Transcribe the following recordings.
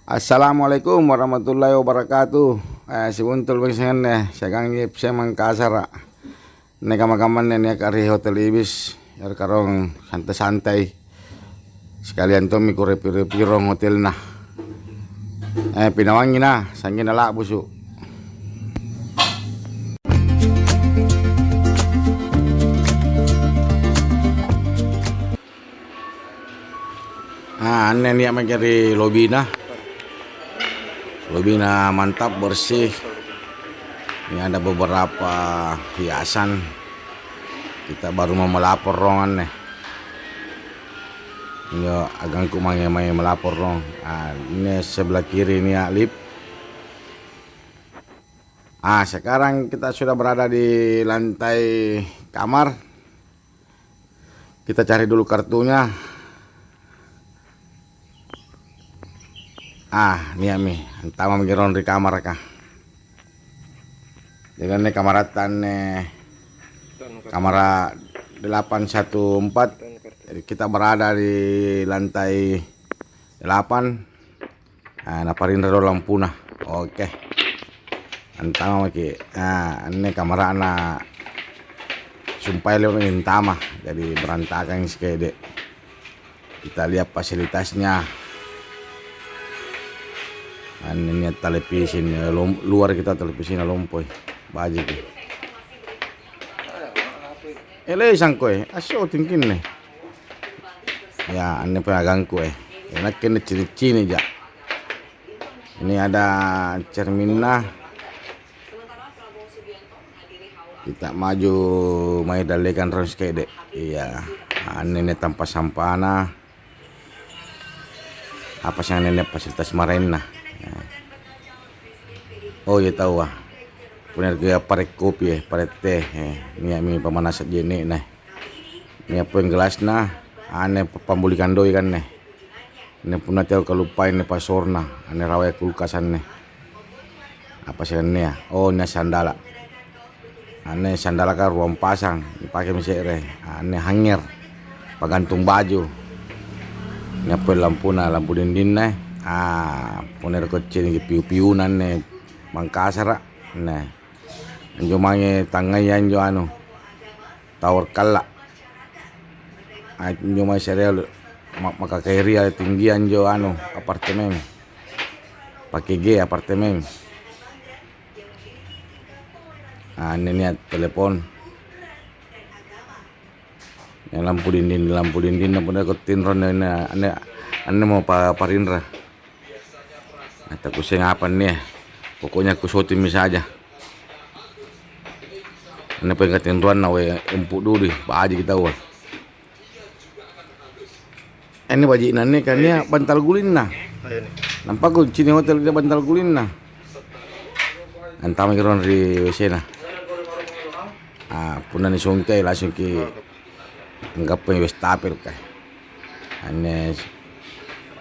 Assalamualaikum warahmatullahi wabarakatuh. Si buntul bangsangan sagang yep saya mangkasara. Kamakaman ya kari hotel Ibis yar karong santai-santai. Sekalian to mi piro hotel nah. Pinawangi na sangin ala busu. Aneh nih mencari lobi nah. Lobi nah mantap bersih. Ini ada beberapa hiasan. Kita baru mau melapor rongan nih. Ini agangku may melapor rong. Ini sebelah kiri ini ya lip. Sekarang kita sudah berada di lantai kamar. Kita cari dulu kartunya. Ini mi, antama mengiron di kamar kah. Dengan nih kamaratan kamar 814. Jadi kita berada di lantai 8. Naparin redo lampu nah. Oke. Antama maki. Ini kamar anak sumpah lewat intama. Jadi berantakan sekede. Kita lihat fasilitasnya. Ini televisi luar kita televisi lompoy baju ki. Sangkoy aso tingkin nih. Ya ane penagangku enak kena ciri-ciri ja. Ini ada cerminnya. Kita maju mai dalekan terus kayak dek. Iya, ini tanpa sampana. Apa sih nenek fasilitas marina? Oh ya tahu punya gaya parek kopi parek teh ini pemanasan jenik nah. Ini apa yang gelas nah aneh pambulikan doi kan nih. Ini pun tahu kelupain nih pasorna aneh rawai kulkasan nih. Apa sih ini ya? Oh ini sandala. Aneh sandala kan ruang pasang dipakai mesere. Aneh hanger pagantung baju. Ini apa lampu dinding nih. Punya kecil piu-piunan nih mangkasara nah. Anjo mange tangayan jo tower kala. Anjo may serial maka kairia tinggian jo apartemen. Pakai G apartemen. Ini telepon. Yang lampu dinding na punya kutin ron ane mau parindra. Takut saya ngapain nih. Pokoknya aku syuting saja. Ini pengatin ruan na empuk dulu baju kita Ini bajikan nih kan ya bantal gulin nah. Nampak ku cini hotel dia bantal gulin nah. Antama kiron di WC nah. Punan ni sungkai langsung ki anggap punya westapel kah. Ane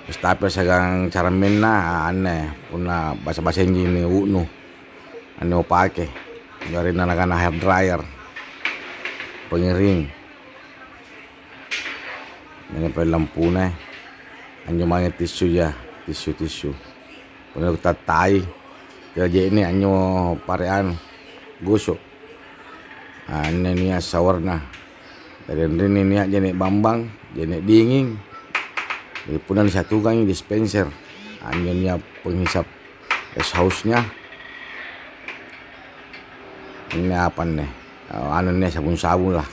westapel sagang cara menna ane puna bahasa ini unu. Ane mau pakai. Nyarin anak-anak hair dryer. Pengiring. Ini pakai lampu nih. Anjo mange tisu ya, tisu. Punya kita tai. Kerja ini anjo parean gosok. Ini nih shower nah. Dari ini nih jenik bambang, jenik dingin. Jadi punan satu kali dispenser. Anjo nih penghisap es hausnya. Ini apa nih? Nih sabun-sabun lah.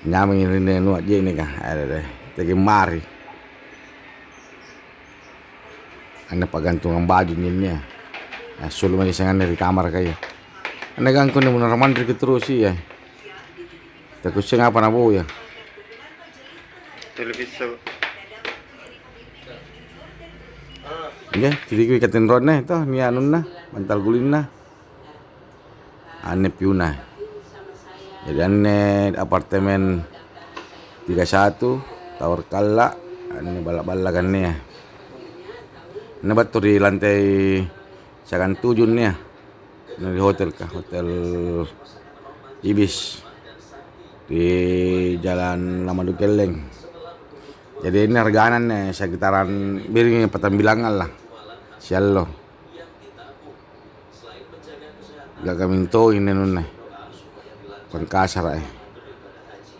Nyaming ini nuat je ini kah? Ada tegi mari. Ane pagantungan baju ini ya. Sulu masih sangat dari kamar kayak. Ane gangku nih benar mandiri terus sih ya. Takut sih ngapa nabu ya. Televisi. Ya, jadi gue ikatin rod nih tuh nih anun nah, bantal gulin nah. Ane piuna. Jadi ane apartemen 31 tower kala ane balak-balak kan nih ya. Ane batu di lantai sakan 7 nih ya. Ini di hotel kah? Hotel Ibis di Jalan Lamadu Keleng. Jadi ini harganan nih sekitaran biring patambilangan lah. Sialo. Gak kaminto ini nun nih. Pangkasar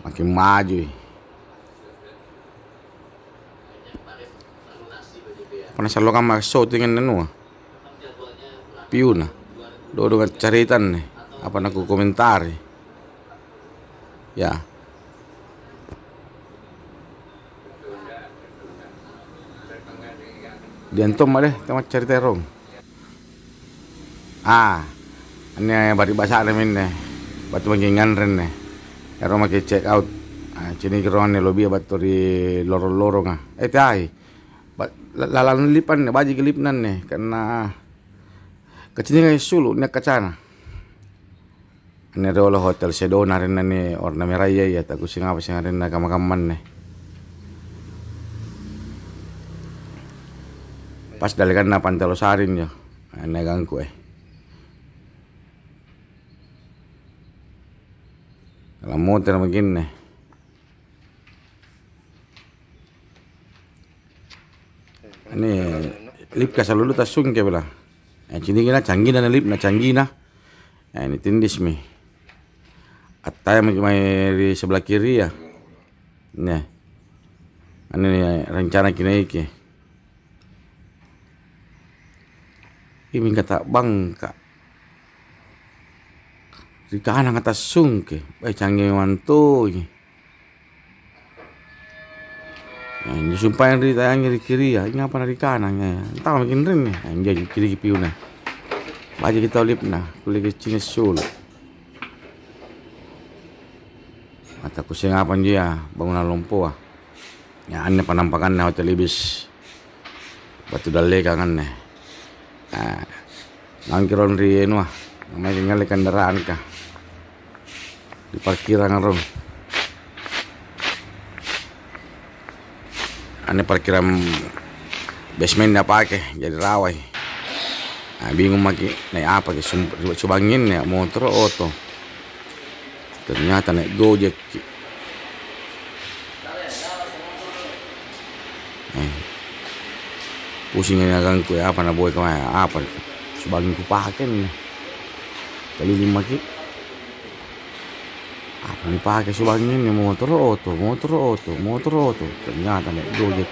makin maju. Pernah selalu kan masuk dengan nenu. Piuna. Dodo kan caritan nih. Apa nak komentar. Ya. Diantom ada temat cerita rong. Ini bari bahasa remin nih. Batu mangingan ren nih. Ero make check out. Cini kerongan nih lobi batu di lorong-lorong tai. Lalan lipan nih baji kelipnan nih karena kecilnya kayak sulu nih kacana. Ini ada hotel Sedona ren nih orna meraya ya tak kusing apa sih ren kamar-kamar nih. Pas dalikan na Pantai Losarin yo. Nagang ko Kalau motor begini. Ini lip ka selalu tasung ke bela. Cini kena canggih na lip na canggih na. Ini tindis mi. Atay may di sebelah kiri ya. Nih. Ini rencana kinaiki. Ini kata bangka. Di kanan kata sungke. Baik canggih mantu. Ini sumpah yang ditayangnya di kiri ya. Ini apa di kanan ya. Entah makin rin ya. Ini jadi kiri piuna. Baca kita lip na. Kulit kecilnya sul. Mata kusing apa dia. Bangunan lompo. Ya aneh penampakan na hotel Ibis. Batu daleka kan nih. Nangkiron rin wah. Namanya tinggal kendaraan kah. Di parkiran ron. Ane parkiran basement apa ke jadi rawai. Bingung lagi naik apa ke subangin ya motor auto. Ternyata naik Gojek. Pusingnya ganggu apa na boy kemana apa subangin ku pakai nih. Kali 5 ki. Apa nih pakai subangin nih motor auto. Ternyata naik Gojek.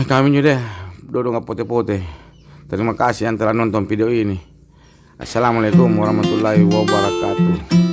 Kami juga dodo nggak pote-pote. Terima kasih yang telah nonton video ini. Assalamualaikum warahmatullahi wabarakatuh.